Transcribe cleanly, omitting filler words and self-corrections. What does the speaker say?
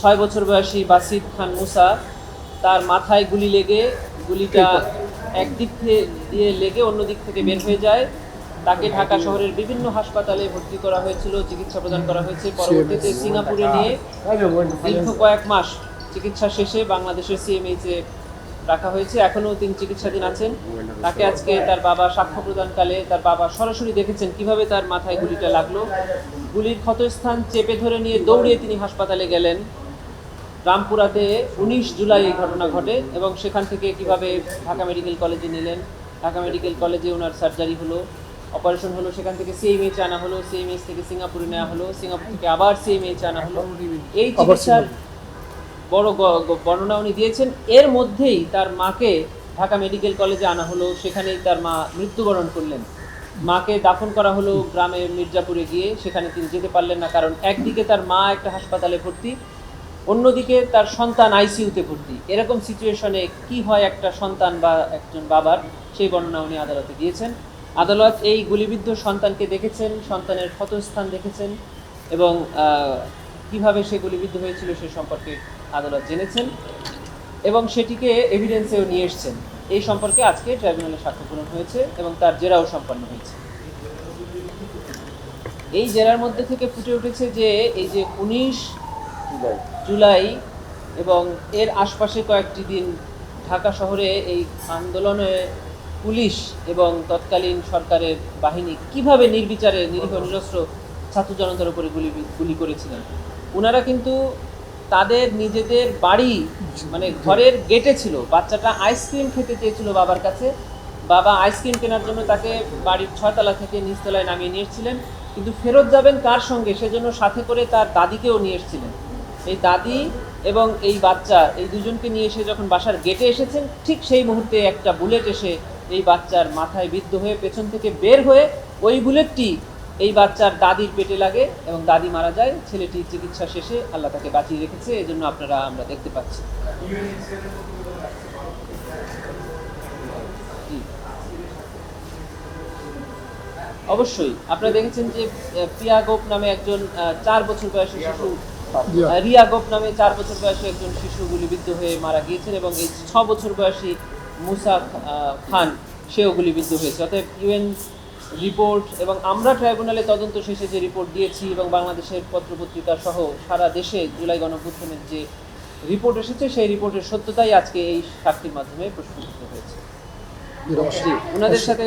6 বছর বয়সী বাসিত খান মুসা, তার মাথায় গুলি লেগে গুলিটা একদিক দিয়ে লেগে অন্য দিক থেকে বের হয়ে যায়। তাকে ঢাকা শহরের বিভিন্ন হাসপাতালে ভর্তি করা হয়েছিল, চিকিৎসা প্রদান করা হয়েছে। পরবর্তীতে সিঙ্গাপুরে নিয়ে দীর্ঘ কয়েক মাস চিকিৎসা শেষে বাংলাদেশের সিএমএইচে রাখা হয়েছে। এখনও তিনি চিকিৎসাধীন আছেন। তাকে আজকে তার বাবা সাক্ষ্য প্রদানকালে তার বাবা সরাসরি দেখেছেন কিভাবে তার মাথায় গুলিটা লাগলো। গুলির ক্ষতস্থান চেপে ধরে নিয়ে দৌড়িয়ে তিনি হাসপাতালে গেলেন। রামপুরাতে 19 জুলাই এই ঘটনা ঘটে এবং সেখান থেকে কিভাবে ঢাকা মেডিকেল কলেজে নিলেন। ঢাকা মেডিকেল কলেজে ওনার সার্জারি হলো, অপারেশন হলো, সেখান থেকে সিএমএইচে আনা হলো, সিএমএইচ থেকে সিঙ্গাপুরে নেওয়া হলো, সিঙ্গাপুর থেকে আবার সিএমএইচে আনা হলো। এই চিকিৎসার বড় বর্ণনা উনি দিয়েছেন। এর মধ্যেই তার মাকে ঢাকা মেডিকেল কলেজে আনা হলো, সেখানেই তার মা মৃত্যুবরণ করলেন। মাকে দাফন করা হলো গ্রামে মির্জাপুরে গিয়ে, সেখানে তিনি যেতে পারলেন না, কারণ একদিকে তার মা একটা হাসপাতালে ভর্তি, অন্যদিকে তার সন্তান আইসিইউতে ভর্তি। এরকম সিচুয়েশনে কি হয় একটা সন্তান বা একজন বাবার, সেই বর্ণনা উনি আদালতে দিয়েছেন। আদালত এই গুলিবিদ্ধ সন্তানকে দেখেছেন, সন্তানের ক্ষতস্থান দেখেছেন এবং কিভাবে সে গুলিবিদ্ধ হয়েছিল সে সম্পর্কে আদালত জেনেছেন এবং সেটিকে এভিডেন্সেও নিয়ে এসছেন। এই সম্পর্কে আজকে ট্রাইব্যুনালে সাক্ষ্য গ্রহণ হয়েছে এবং তার জেরাও সম্পন্ন হয়েছে। এই জেরার মধ্যে থেকে ফুটে উঠেছে যে এই যে 19 জুলাই এবং এর আশপাশে কয়েকটি দিন ঢাকা শহরে এই আন্দোলনে পুলিশ এবং তৎকালীন সরকারের বাহিনী কিভাবে নির্বিচারে নিরীহ নিরস্ত্র ছাত্র জনতার উপরে গুলি করেছিলেন। ওনারা কিন্তু তাদের নিজেদের বাড়ি মানে ঘরের গেটে ছিল, বাচ্চাটা আইসক্রিম খেতে চেয়েছিল বাবার কাছে, বাবা আইসক্রিম কেনার জন্য তাকে বাড়ির 6 তলা থেকে নিচতলায় নামিয়ে নিয়ে এসেছিলেন, কিন্তু ফেরত যাবেন কার সঙ্গে সেজন্য সাথে করে তার দাদিকেও নিয়ে এসেছিলেন। এই দাদি এবং এই বাচ্চা এই দুজনকে নিয়ে এসে যখন বাসার গেটে এসেছেন, ঠিক সেই মুহূর্তে একটা বুলেট এসে এই বাচ্চার মাথায় বিদ্ধ হয়ে পেছন থেকে বের হয়ে ওই বুলেটটি এই বাচ্চার দাদির পেটে লাগে এবং দাদি মারা যায়। ছেলেটি চিকিৎসা শেষে আল্লাহ তাকে বাঁচিয়ে রেখেছে, এজন্য আমরা দেখতে পাচ্ছি। অবশ্যই আপনারা দেখেছেন যে প্রিয়া গোপ নামে একজন 4 বছর বয়সী শিশু, রিয়া গোপ নামে 4 বছর বয়সী একজন শিশু গুলিবিদ্ধ হয়ে মারা গিয়েছেন এবং এই 6 বছর বয়সী মুসা খান সেও গুলিবিদ্ধ হয়েছে। অতএব ইউএন রিপোর্ট এবং আমরা ট্রাইব্যুনালে তদন্ত শেষে যে রিপোর্ট দিয়েছি এবং বাংলাদেশের পত্রপত্রিকা সহ সারা দেশে জুলাই গণঅভ্যুত্থানের যে রিপোর্ট এসেছে সেই রিপোর্টের সত্যতাই আজকে এই সাক্ষীর মাধ্যমে প্রস্ফুটিত হয়েছে। ওনাদের সাথে